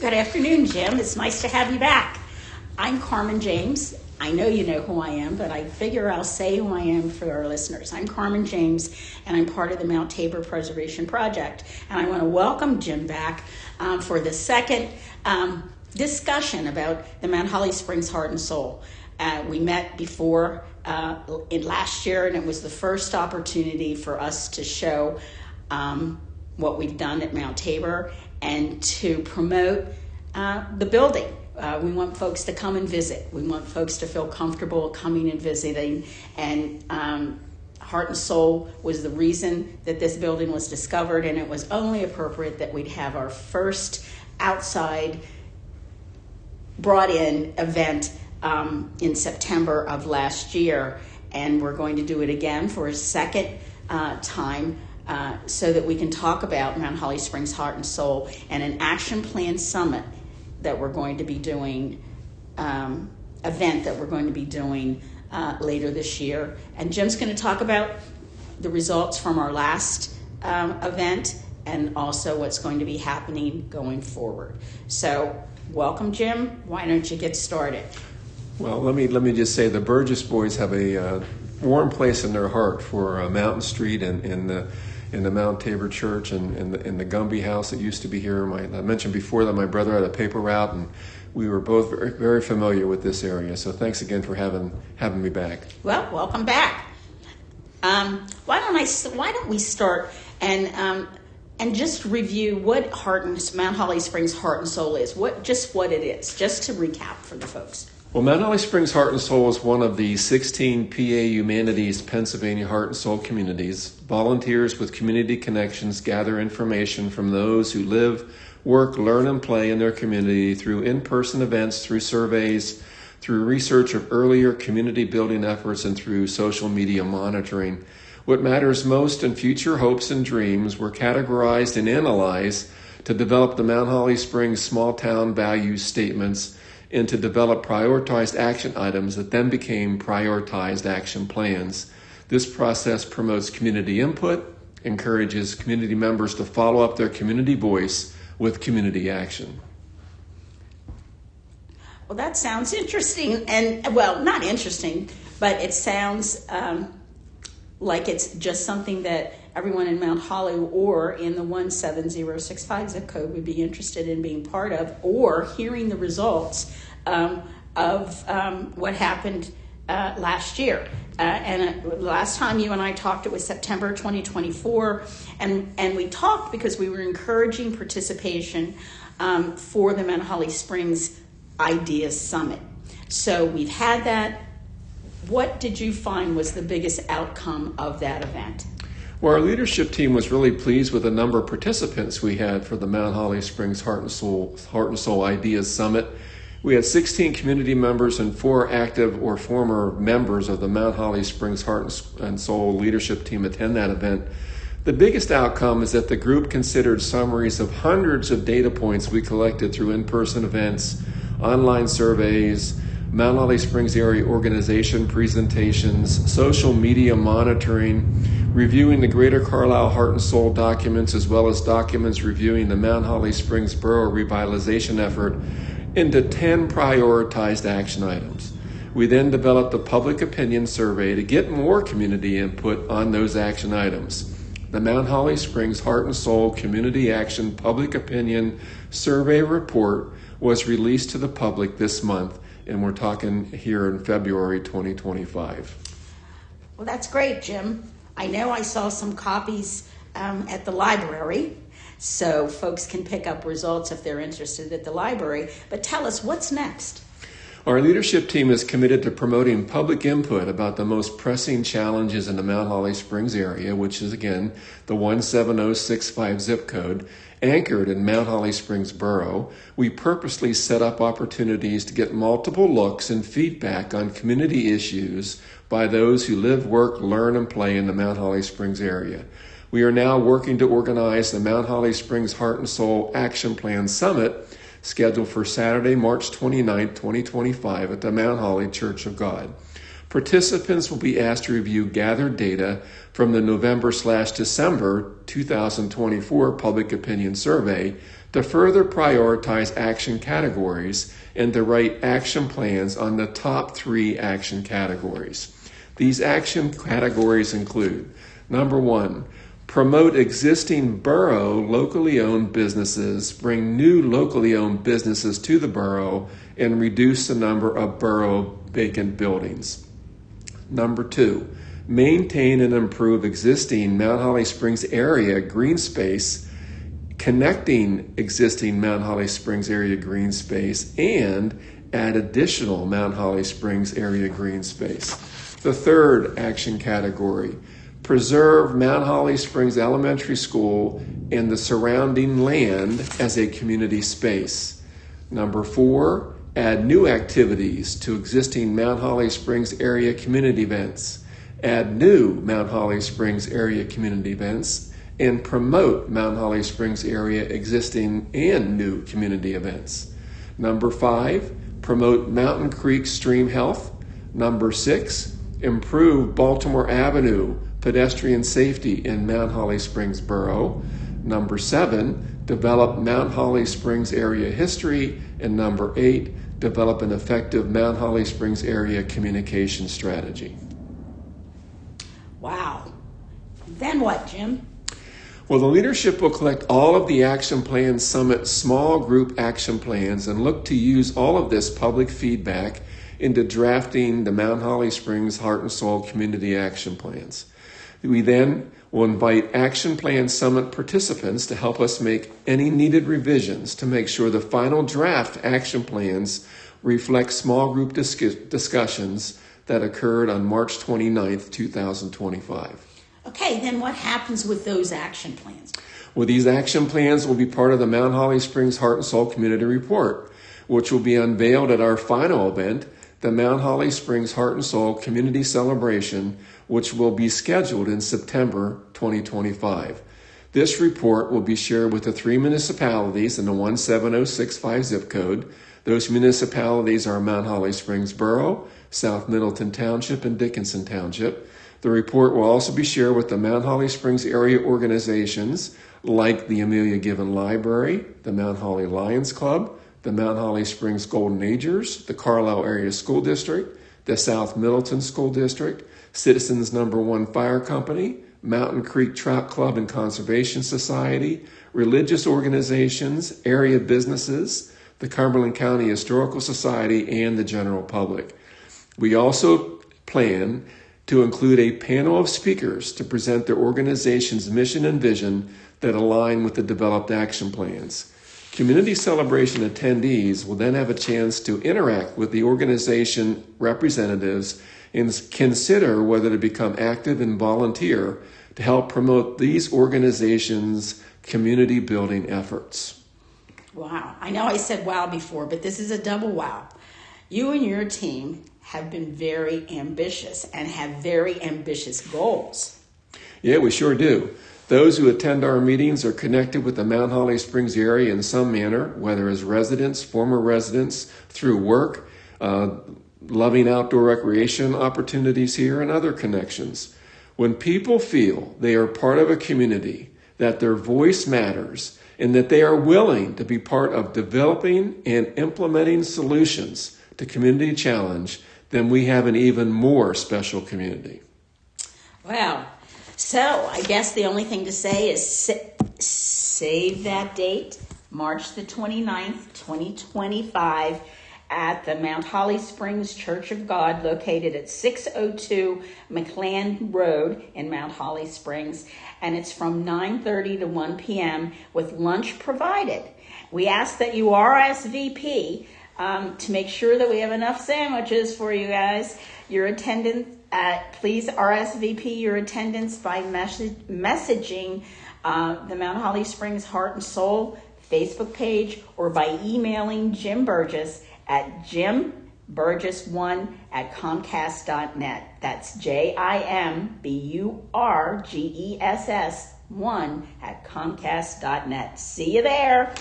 Good afternoon, Jim. It's nice to have you back. I'm Carmen James. I know you know who I am, but I figure I'll say who I am for our listeners. I'm Carmen James, and I'm part of the Mount Tabor Preservation Project. And I want to welcome Jim back for the second discussion about the Mount Holly Springs Heart and Soul. We met before in last year, and it was the first opportunity for us to show what we've done at Mount Tabor and to promote the building. We want folks to come and visit. We want folks to feel comfortable coming and visiting. And Heart and Soul was the reason that this building was discovered, and it was only appropriate that we'd have our first outside brought-in event in September of last year. And we're going to do it again for a second time so that we can talk about Mount Holly Springs Heart and Soul and an action plan summit that we're going to be doing, event that we're going to be doing later this year. And Jim's going to talk about the results from our last event and also what's going to be happening going forward. So welcome, Jim. Why don't you get started? Well, let me just say the Burgess boys have a warm place in their heart for Mountain Street and in the Mount Tabor Church and in the Gumby house that used to be here. I mentioned before that my brother had a paper route, and we were both very, very familiar with this area. So thanks again for having me back. Well, welcome back. Why don't we start and just review what Mount Holly Springs Heart and Soul is, what it is, just to recap for the folks. Well, Mount Holly Springs Heart and Soul is one of the 16 PA Humanities Pennsylvania Heart and Soul communities. Volunteers with community connections gather information from those who live, work, learn, and play in their community through in-person events, through surveys, through research of earlier community building efforts, and through social media monitoring. What matters most in future hopes and dreams were categorized and analyzed to develop the Mount Holly Springs small town values statements and to develop prioritized action items that then became prioritized action plans. This process promotes community input, encourages community members to follow up their community voice with community action. Well, that sounds interesting, and well, not interesting, but it sounds like it's just something that everyone in Mount Holly or in the 17065 zip code would be interested in being part of, or hearing the results of what happened last year. And last time you and I talked, it was September 2024, and we talked because we were encouraging participation for the Mount Holly Springs Ideas Summit. So we've had that. What did you find was the biggest outcome of that event? Well, our leadership team was really pleased with the number of participants we had for the Mount Holly Springs Heart and Soul Ideas Summit. We had 16 community members and 4 active or former members of the Mount Holly Springs Heart and Soul leadership team attend that event. The biggest outcome is that the group considered summaries of hundreds of data points we collected through in-person events, online surveys, Mount Holly Springs area organization presentations, social media monitoring, reviewing the Greater Carlisle Heart and Soul documents, as well as documents reviewing the Mount Holly Springs Borough revitalization effort, into 10 prioritized action items. We then developed a public opinion survey to get more community input on those action items. The Mount Holly Springs Heart and Soul Community Action Public Opinion Survey Report was released to the public this month, and we're talking here in February 2025. Well, that's great, Jim. I know I saw some copies at the library, so folks can pick up results if they're interested at the library. But tell us, what's next? Our leadership team is committed to promoting public input about the most pressing challenges in the Mount Holly Springs area, which is, again, the 17065 zip code, anchored in Mount Holly Springs Borough. We purposely set up opportunities to get multiple looks and feedback on community issues by those who live, work, learn, and play in the Mount Holly Springs area. We are now working to organize the Mount Holly Springs Heart and Soul Action Plan Summit, scheduled for Saturday, March 29, 2025 at the Mount Holly Church of God. Participants will be asked to review gathered data from the November/December 2024 Public Opinion Survey to further prioritize action categories and to write action plans on the top 3 action categories. These action categories include, number 1, promote existing borough locally owned businesses, bring new locally owned businesses to the borough, and reduce the number of borough vacant buildings. Number 2, maintain and improve existing Mount Holly Springs area green space, connecting existing Mount Holly Springs area green space, and add additional Mount Holly Springs area green space. The third action category, preserve Mount Holly Springs Elementary School and the surrounding land as a community space. Number 4, add new activities to existing Mount Holly Springs area community events. Add new Mount Holly Springs area community events and promote Mount Holly Springs area existing and new community events. Number 5, promote Mountain Creek stream health. Number 6, improve Baltimore Avenue pedestrian safety in Mount Holly Springs Borough. Number 7, develop Mount Holly Springs area history. And number 8, develop an effective Mount Holly Springs area communication strategy. Wow. Then what, Jim? Well, the leadership will collect all of the Action Plan Summit small group action plans and look to use all of this public feedback into drafting the Mount Holly Springs Heart and Soul Community Action Plans. We then will invite Action Plan Summit participants to help us make any needed revisions to make sure the final draft action plans reflect small group discussions that occurred on March 29th, 2025. Okay, then what happens with those action plans? Well, these action plans will be part of the Mount Holly Springs Heart and Soul Community Report, which will be unveiled at our final event, the Mount Holly Springs Heart and Soul Community Celebration, which will be scheduled in September 2025. This report will be shared with the 3 municipalities in the 17065 zip code. Those municipalities are Mount Holly Springs Borough, South Middleton Township, and Dickinson Township. The report will also be shared with the Mount Holly Springs area organizations like the Amelia Given Library, the Mount Holly Lions Club, the Mount Holly Springs Golden Agers, the Carlisle Area School District, the South Middleton School District, Citizens Number 1 Fire Company, Mountain Creek Trout Club and Conservation Society, religious organizations, area businesses, the Cumberland County Historical Society, and the general public. We also plan to include a panel of speakers to present their organization's mission and vision that align with the developed action plans. Community celebration attendees will then have a chance to interact with the organization representatives and consider whether to become active and volunteer to help promote these organizations' community building efforts. Wow. I know I said wow before, but this is a double wow. You and your team have been very ambitious and have very ambitious goals. Yeah, we sure do. Those who attend our meetings are connected with the Mount Holly Springs area in some manner, whether as residents, former residents, through work, loving outdoor recreation opportunities here, and other connections. When people feel they are part of a community, that their voice matters, and that they are willing to be part of developing and implementing solutions to community challenge, then we have an even more special community. Wow. So I guess the only thing to say is save that date, March the 29th, 2025, at the Mount Holly Springs Church of God, located at 602 McLean Road in Mount Holly Springs. And it's from 9:30 to 1 p.m. with lunch provided. We ask that you RSVP to make sure that we have enough sandwiches for you guys. Your attendance, please RSVP your attendance by messaging the Mount Holly Springs Heart and Soul Facebook page or by emailing Jim Burgess at jimburgess1@comcast.net. That's JIMBURGESS1@comcast.net. See you there.